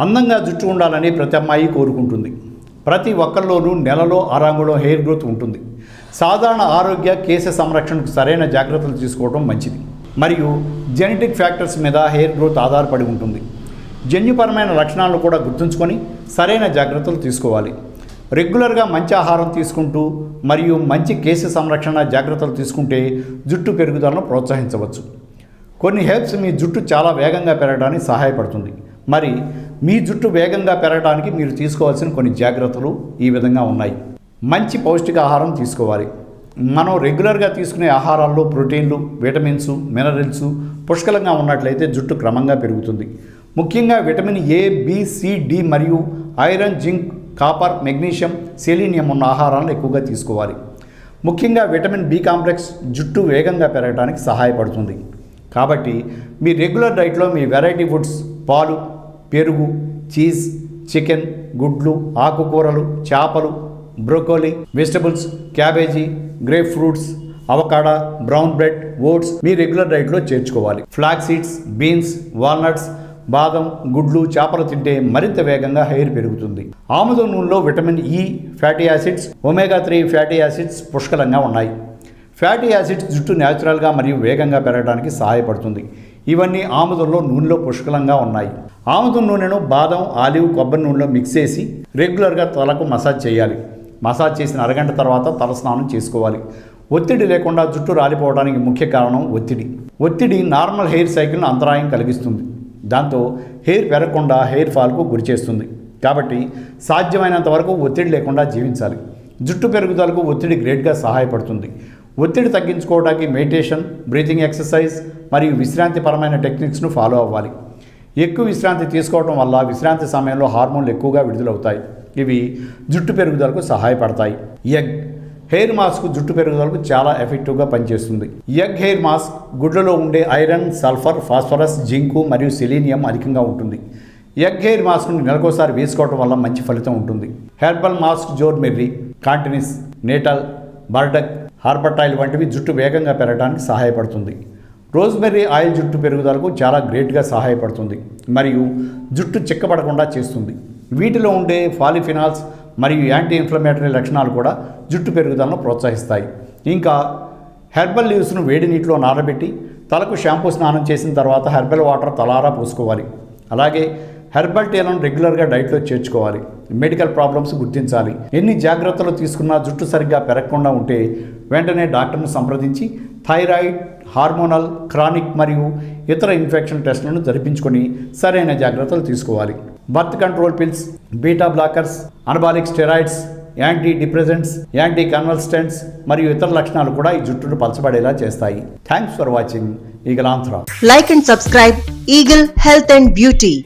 అందంగా జుట్టు ఉండాలని ప్రతి అమ్మాయి కోరుకుంటుంది. ప్రతి ఒక్కరిలోనూ నెలలో 6 అంగుళం హెయిర్ గ్రోత్ ఉంటుంది. సాధారణ ఆరోగ్య కేశ సంరక్షణకు సరైన జాగ్రత్తలు తీసుకోవడం మంచిది. మరియు జెనెటిక్ ఫ్యాక్టర్స్ మీద హెయిర్ గ్రోత్ ఆధారపడి ఉంటుంది. జన్యుపరమైన లక్షణాలను కూడా గుర్తుంచుకొని సరైన జాగ్రత్తలు తీసుకోవాలి. రెగ్యులర్గా మంచి ఆహారం తీసుకుంటూ మరియు మంచి కేశ సంరక్షణ జాగ్రత్తలు తీసుకుంటే జుట్టు పెరుగుదలను ప్రోత్సహించవచ్చు. కొన్ని హెర్బ్స్ మీ జుట్టు చాలా వేగంగా పెరగడానికి సహాయపడుతుంది. మరి మీ జుట్టు వేగంగా పెరగడానికి మీరు తీసుకోవాల్సిన కొన్ని జాగ్రత్తలు ఈ విధంగా ఉన్నాయి. మంచి పౌష్టికాహారం తీసుకోవాలి. మనం రెగ్యులర్గా తీసుకునే ఆహారాల్లో ప్రోటీన్లు, విటమిన్స్, మినరల్స్ పుష్కలంగా ఉన్నట్లయితే జుట్టు క్రమంగా పెరుగుతుంది. ముఖ్యంగా vitamin A, B, C, D మరియు iron, zinc, copper, magnesium, selenium ఉన్న ఆహారాలను ఎక్కువగా తీసుకోవాలి. ముఖ్యంగా విటమిన్ బి కాంప్లెక్స్ జుట్టు వేగంగా పెరగడానికి సహాయపడుతుంది. కాబట్టి మీ రెగ్యులర్ డైట్లో మీ వెరైటీ ఫుడ్స్, పాలు, పెరుగు, చీజ్, చికెన్, గుడ్లు, ఆకుకూరలు, చేపలు, broccoli, vegetables, cabbage, grape fruits, avocado, brown bread, oats మీ రెగ్యులర్ డైట్లో చేర్చుకోవాలి. ఫ్లాక్స్ సీడ్స్, బీన్స్, వాల్నట్స్, బాదం, గుడ్లు, చేపలు తింటే మరింత వేగంగా హెయిర్ పెరుగుతుంది. ఆముదం నూనెలో vitamin E, fatty acids, omega 3 fatty acids పుష్కలంగా ఉన్నాయి. ఫ్యాటీ యాసిడ్స్ జుట్టు న్యాచురల్గా మరియు వేగంగా పెరగడానికి సహాయపడుతుంది. ఇవన్నీ ఆముదంలో నూనెలో పుష్కలంగా ఉన్నాయి. ఆముదం నూనెను బాదం, ఆలివ్, కొబ్బరి నూనెలో మిక్స్ చేసి రెగ్యులర్గా తలకు మసాజ్ చేయాలి. మసాజ్ చేసిన అరగంట తర్వాత తలస్నానం చేసుకోవాలి. ఒత్తిడి లేకుండా జుట్టు రాలిపోవడానికి ముఖ్య కారణం ఒత్తిడి నార్మల్ హెయిర్ సైకిల్ను అంతరాయం కలిగిస్తుంది. దాంతో హెయిర్ పెరగకుండా హెయిర్ ఫాల్కు గురిచేస్తుంది. కాబట్టి సాధ్యమైనంత వరకు ఒత్తిడి లేకుండా జీవించాలి. జుట్టు పెరుగుదలకు ఒత్తిడి గ్రేట్గా సహాయపడుతుంది. ఒత్తిడి తగ్గించుకోవడానికి మెడిటేషన్, బ్రీతింగ్ ఎక్సర్సైజ్ మరియు విశ్రాంతిపరమైన టెక్నిక్స్ను ఫాలో అవ్వాలి. ఎక్కువ విశ్రాంతి తీసుకోవడం వల్ల విశ్రాంతి సమయంలో హార్మోన్లు ఎక్కువగా విడుదలవుతాయి. ఇవి జుట్టు పెరుగుదలకు సహాయపడతాయి. ఎగ్ హెయిర్ మాస్క్ జుట్టు పెరుగుదలకు చాలా ఎఫెక్టివ్గా పనిచేస్తుంది. ఎగ్ హెయిర్ మాస్క్ గుడ్లలో ఉండే ఐరన్, సల్ఫర్, ఫాస్ఫరస్, జింకు మరియు సెలీనియం అధికంగా ఉంటుంది. ఎగ్ హెయిర్ మాస్క్ను నెలకోసారి వేసుకోవడం వల్ల మంచి ఫలితం ఉంటుంది. హెర్బల్ మాస్క్ జోర్ మెర్రీ, కాంటినిస్, నేటల్, బర్డక్, హార్బర్టైల్ వంటివి జుట్టు వేగంగా పెరగడానికి సహాయపడుతుంది. రోజ్మెర్రీ ఆయిల్ జుట్టు పెరుగుదలకు చాలా గ్రేట్గా సహాయపడుతుంది మరియు జుట్టు చిక్కబడకుండా చేస్తుంది. వీటిలో ఉండే పాలిఫినాల్స్ మరియు యాంటీ ఇన్ఫ్లమేటరీ లక్షణాలు కూడా జుట్టు పెరుగుదలను ప్రోత్సహిస్తాయి. ఇంకా హెర్బల్ లీవ్స్ను వేడి నీటిలో నానబెట్టి తలకు షాంపూ స్నానం చేసిన తర్వాత హెర్బల్ వాటర్ తలారా పోసుకోవాలి. అలాగే హెర్బల్ టీలను రెగ్యులర్గా డైట్లో చేర్చుకోవాలి. మెడికల్ ప్రాబ్లమ్స్ గుర్తించాలి. ఎన్ని జాగ్రత్తలు తీసుకున్నా జుట్టు సరిగ్గా పెరగకుండా ఉంటే వెంటనే డాక్టర్ను సంప్రదించి థైరాయిడ్, హార్మోనల్, క్రానిక్ మరియు ఇతర ఇన్ఫెక్షన్ టెస్టులను జరిపించుకొని సరైన జాగ్రత్తలు తీసుకోవాలి. Birth control pills, beta blockers, anabolic steroids, anti depressants, anti convulsants మరియు ఇతర లక్షణాలు కూడా ఈ జుట్టును పలచబడేలా చేస్తాయి. Thanks for watching eagle Andhra. Like and subscribe Eagle Health and Beauty.